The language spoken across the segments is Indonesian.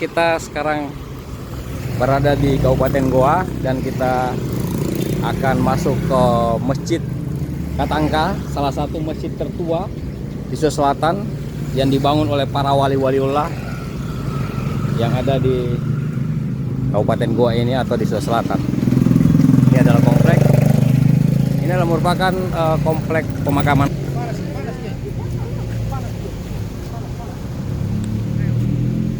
kita sekarang berada di Kabupaten Goa dan kita akan masuk ke Masjid Katangka, salah satu masjid tertua di Sulawesi Selatan yang dibangun oleh para wali-waliullah yang ada di Kabupaten Goa ini atau di Sulawesi Selatan. Ini adalah komplek. Ini adalah merupakan komplek pemakaman.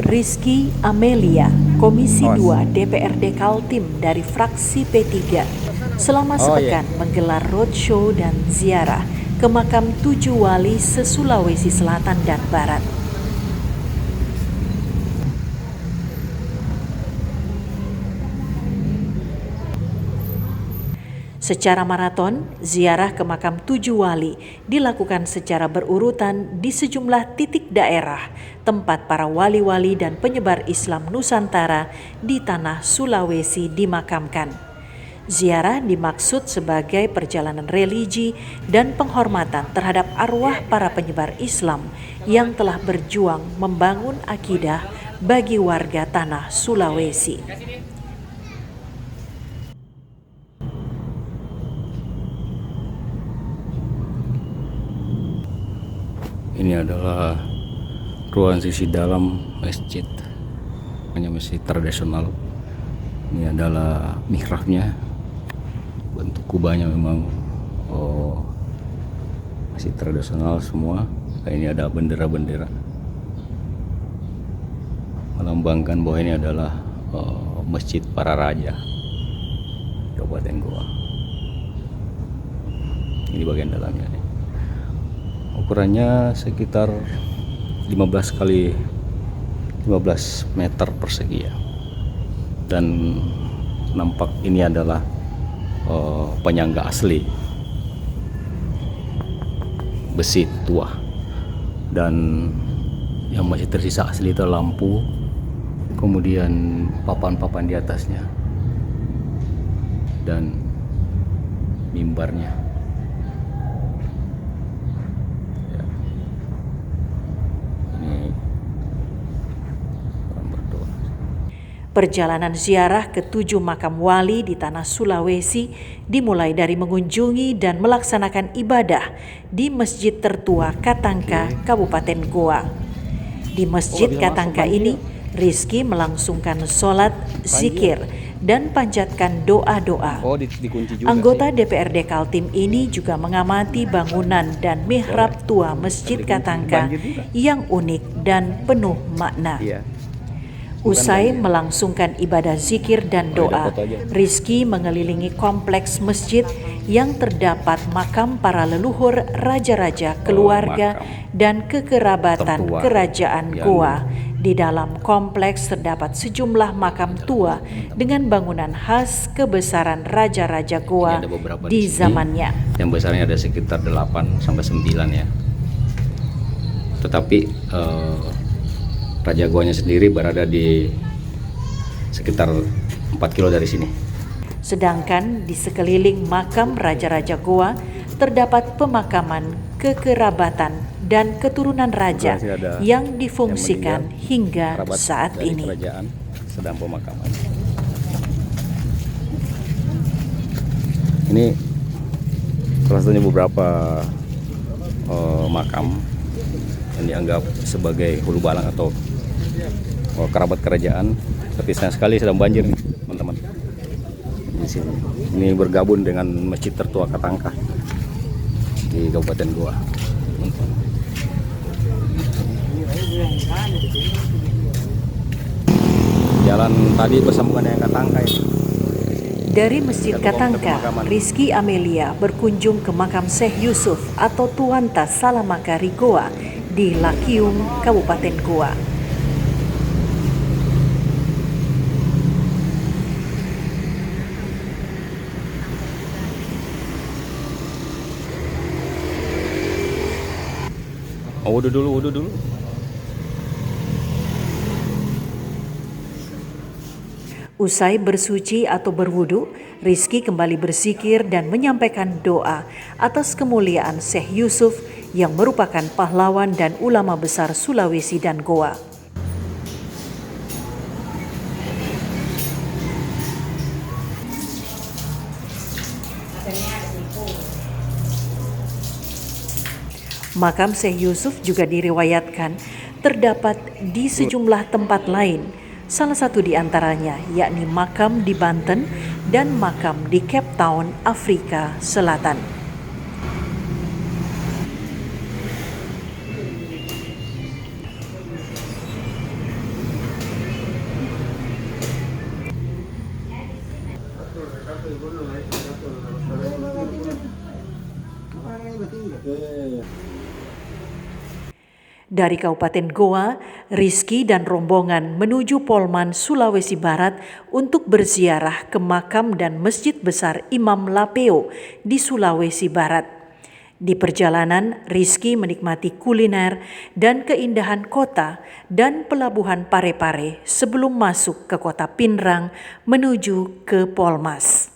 Rizky Amelia, Komisi 2 DPRD Kaltim dari fraksi P3, selama sepekan menggelar roadshow dan ziarah ke makam 7 wali se-Sulawesi Selatan dan Barat. Secara maraton, ziarah ke makam 7 wali dilakukan secara berurutan di sejumlah titik daerah tempat para wali-wali dan penyebar Islam Nusantara di tanah Sulawesi dimakamkan. Ziarah dimaksud sebagai perjalanan religi dan penghormatan terhadap arwah para penyebar Islam yang telah berjuang membangun akidah bagi warga tanah Sulawesi. Ini adalah ruang sisi dalam masjid, hanya masjid tradisional. Ini adalah mihrabnya, bentuk kubahnya memang masih tradisional semua. Ini ada bendera-bendera melambangkan bahwa ini adalah masjid para raja Kabupaten Goa. Ini bagian dalamnya nih. Ukurannya sekitar 15 kali 15 meter persegi ya. Dan nampak ini adalah penyangga asli besi tua, dan yang masih tersisa asli itu lampu, kemudian papan-papan di atasnya dan mimbarnya. Perjalanan ziarah ke 7 makam wali di tanah Sulawesi dimulai dari mengunjungi dan melaksanakan ibadah di Masjid Tertua Katangka, Kabupaten Goa. Di Masjid Katangka ini, Rizky melangsungkan sholat, zikir, dan panjatkan doa-doa. Anggota DPRD Kaltim ini juga mengamati bangunan dan mihrab tua Masjid Katangka yang unik dan penuh makna. Usai melangsungkan ibadah zikir dan doa, Rizky mengelilingi kompleks masjid yang terdapat makam para leluhur raja-raja, keluarga, dan kekerabatan kerajaan Goa. Di dalam kompleks terdapat sejumlah makam tua dengan bangunan khas kebesaran raja-raja Goa di zamannya. Yang besarnya ada sekitar 8 sampai 9 ya. Tetapi Raja Goanya sendiri berada di sekitar 4 kilo dari sini. Sedangkan di sekeliling makam raja-raja Goa terdapat pemakaman kekerabatan dan keturunan raja yang difungsikan hingga saat ini. Kerajaan sedang pemakaman. Ini salah satunya beberapa makam yang dianggap sebagai hulu balang atau kerabat kerajaan, tapi sayang sekali sedang banjir nih teman-teman di sini. Ini bergabung dengan Masjid Tertua Katangka di Kabupaten Goa. Jalan tadi bersambungan dengan Katangka ini. Dari Masjid Katangka, Rizky Amelia berkunjung ke makam Syekh Yusuf atau Tuanta Salamakari Goa di Lakiung, Kabupaten Goa. Wudhu dulu. Usai bersuci atau berwudu, Rizky kembali berzikir dan menyampaikan doa atas kemuliaan Syekh Yusuf yang merupakan pahlawan dan ulama besar Sulawesi dan Goa. Makam Syekh Yusuf juga diriwayatkan terdapat di sejumlah tempat lain, salah satu di antaranya yakni makam di Banten dan makam di Cape Town, Afrika Selatan. Dari Kabupaten Goa, Rizky dan rombongan menuju Polman, Sulawesi Barat untuk berziarah ke makam dan masjid besar Imam Lapeo di Sulawesi Barat. Di perjalanan, Rizky menikmati kuliner dan keindahan kota dan pelabuhan Parepare sebelum masuk ke kota Pinrang menuju ke Polmas.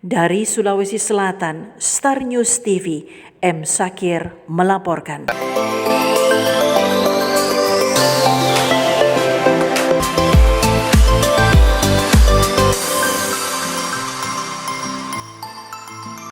Dari Sulawesi Selatan, Star News TV, M. Sakir melaporkan.